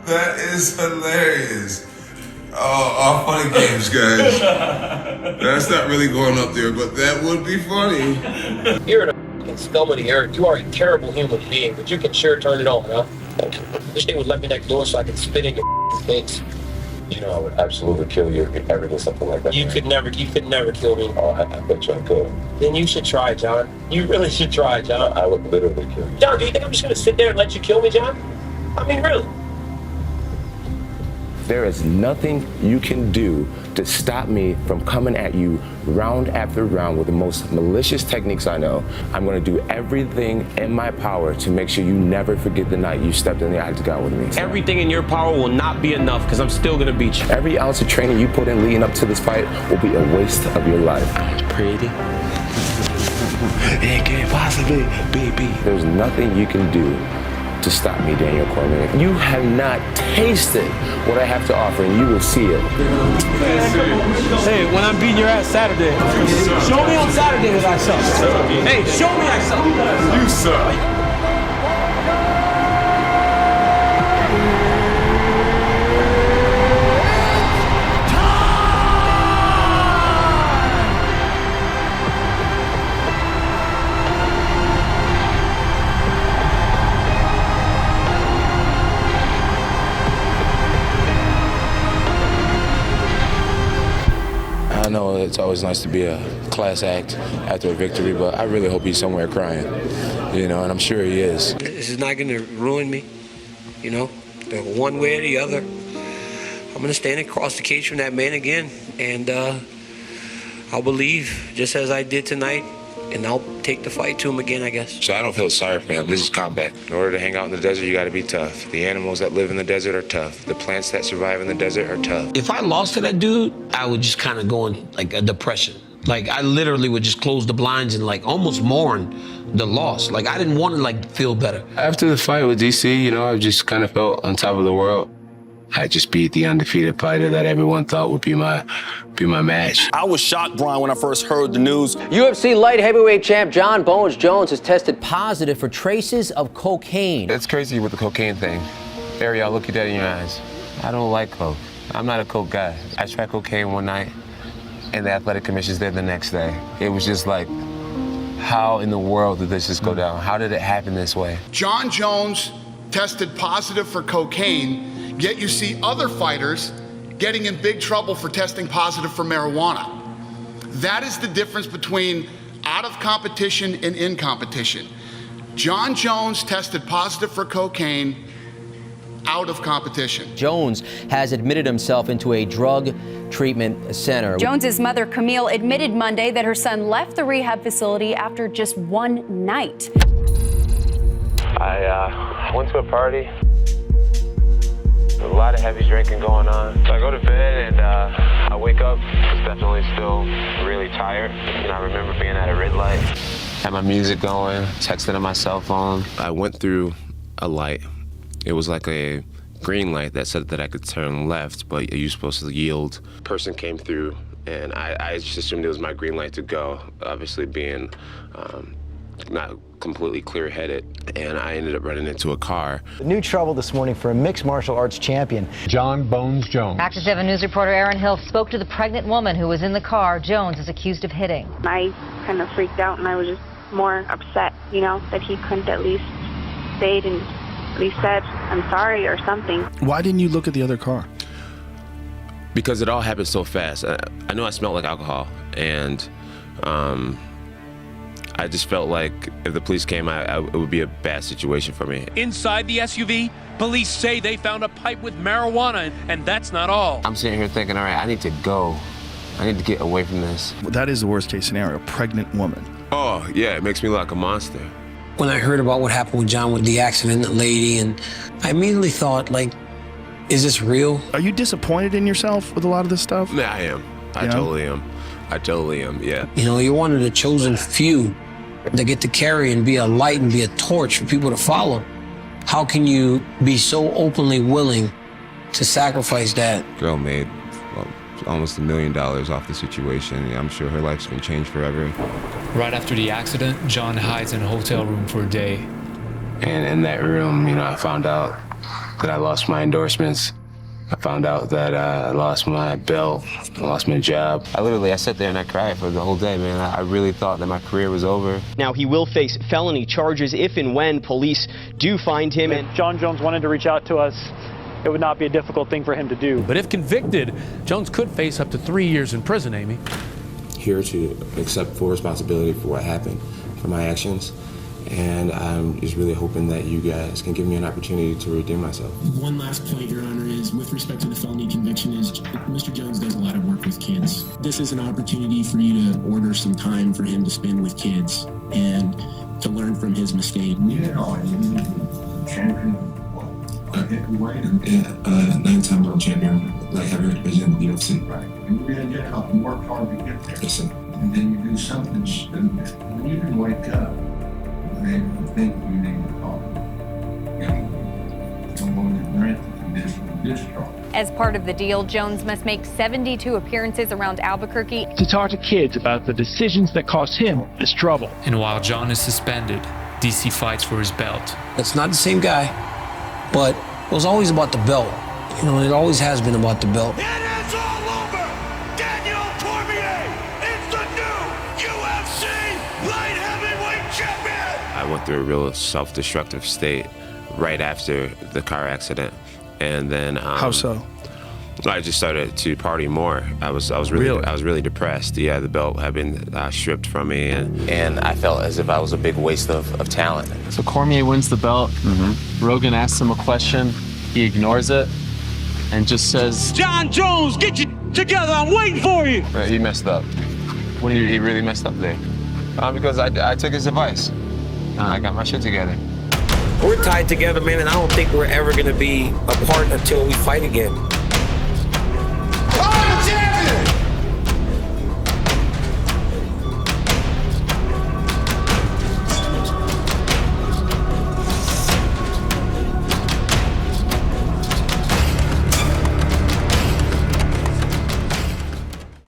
that is hilarious. Oh, all funny games, guys. That's not really going up there, but that would be funny. You're a f***ing scum of the earth. You are a terrible human being, but you can sure turn it on, huh? Wish they would let me next door so I could spit in your face. You know, I would absolutely kill you if you ever did something like that. You could never kill me. Oh, I bet you I could. Then you should try, John. You really should try, John. I would literally kill you. John, do you think I'm just gonna sit there and let you kill me, John? I mean, really? There is nothing you can do to stop me from coming at you round after round with the most malicious techniques I know. I'm gonna do everything in my power to make sure you never forget the night you stepped in the octagon with me. Everything in your power will not be enough because I'm still gonna beat you. Every ounce of training you put in leading up to this fight will be a waste of your life. I'm pretty. It can't possibly be. There's nothing you can do to stop me, Daniel Cormier. You have not tasted what I have to offer, and you will see it. Hey, when I'm beating your ass Saturday, show me on Saturday that I suck. Hey, show me I suck. You suck. I know it's always nice to be a class act after a victory, but I really hope he's somewhere crying, you know, and I'm sure he is. This is not gonna ruin me, you know, one way or the other. I'm gonna stand across the cage from that man again, and I'll believe just as I did tonight, and I'll take the fight to him again, I guess. So I don't feel sorry for him. This is combat. In order to hang out in the desert, you gotta be tough. The animals that live in the desert are tough. The plants that survive in the desert are tough. If I lost to that dude, I would just kind of go in like a depression. Like I literally would just close the blinds and like almost mourn the loss. Like I didn't want to like feel better. After the fight with DC, you know, I just kind of felt on top of the world. I just beat the undefeated fighter that everyone thought would be my match. I was shocked, Brian, when I first heard the news. UFC light heavyweight champ Jon Jones has tested positive for traces of cocaine. It's crazy with the cocaine thing. Barry, I'll look you dead in your eyes. I don't like coke. I'm not a coke guy. I tried cocaine one night, and the athletic commission's there the next day. It was just like, how in the world did this just go down? How did it happen this way? Jon Jones tested positive for cocaine, yet you see other fighters getting in big trouble for testing positive for marijuana. That is the difference between out of competition and in competition. Jon Jones tested positive for cocaine out of competition. Jones has admitted himself into a drug treatment center. Jones's mother, Camille, admitted Monday that her son left the rehab facility after just one night. I went to a party. There's a lot of heavy drinking going on. So I go to bed and I wake up. It's definitely still really tired. And I remember being at a red light. Had my music going, texting on my cell phone. I went through a light. It was like a green light that said that I could turn left, but you're supposed to yield. Person came through, and I just assumed it was my green light to go, obviously being not completely clear-headed, and I ended up running into a car. New trouble this morning for a mixed martial arts champion, Jon Jones. Action 7 News reporter Erin Hill spoke to the pregnant woman who was in the car Jones is accused of hitting. I kind of freaked out, and I was just more upset, you know, that he couldn't at least stayed and at least said, I'm sorry or something. Why didn't you look at the other car? Because it all happened so fast. I know I smelled like alcohol, and I just felt like if the police came, it would be a bad situation for me. Inside the SUV, police say they found a pipe with marijuana, and that's not all. I'm sitting here thinking, all right, I need to go. I need to get away from this. That is the worst case scenario, a pregnant woman. Oh, yeah, it makes me look like a monster. When I heard about what happened with John with the accident, the lady, and I immediately thought, like, is this real? Are you disappointed in yourself with a lot of this stuff? Yeah, I am. I totally am, yeah. You know, you're one of the chosen few that get to carry and be a light and be a torch for people to follow. How can you be so openly willing to sacrifice that? Girl made almost $1 million off the situation. I'm sure her life's gonna change forever. Right after the accident, John hides in a hotel room for a day. And in that room, you know, I found out that I lost my endorsements. I found out that I lost my belt, I lost my job. I sat there and I cried for the whole day, man. I really thought that my career was over. Now he will face felony charges if and when police do find him. If Jon Jones wanted to reach out to us, it would not be a difficult thing for him to do. But if convicted, Jones could face up to 3 years in prison, Amy. Here to accept full responsibility for what happened, for my actions. And I'm just really hoping that you guys can give me an opportunity to redeem myself. One last point, Your Honor, is with respect to the felony conviction is Mr. Jones does a lot of work with kids. This is an opportunity for you to order some time for him to spend with kids and to learn from his mistake. Champion, heavyweight? Yeah, 9-time world champion, like heavyweight division in the UFC. Right. And you're going to get help. You work hard to get there. Yes, sir. And then you do something stupid. When you can wake up, they think you need to call. I'm going to grant the conditional discharge. As part of the deal, Jones must make 72 appearances around Albuquerque To talk to kids about the decisions that cost him this trouble. And while Jon is suspended, DC fights for his belt. It's not the same guy, but it was always about the belt. You know, it always has been about the belt. It's all over! Daniel Cormier is the new UFC light heavyweight champion! I went through a real self-destructive state right after the car accident. And then How so? I just started to party more. I was really depressed. Yeah, the belt had been stripped from me, and I felt as if I was a big waste of talent. So Cormier wins the belt. Rogan asks him a question. He ignores it and just says, Jon Jones, get you together, I'm waiting for you! He messed up. He really messed up there. Because I took his advice. I got my shit together. We're tied together, man, and I don't think we're ever going to be apart until we fight again.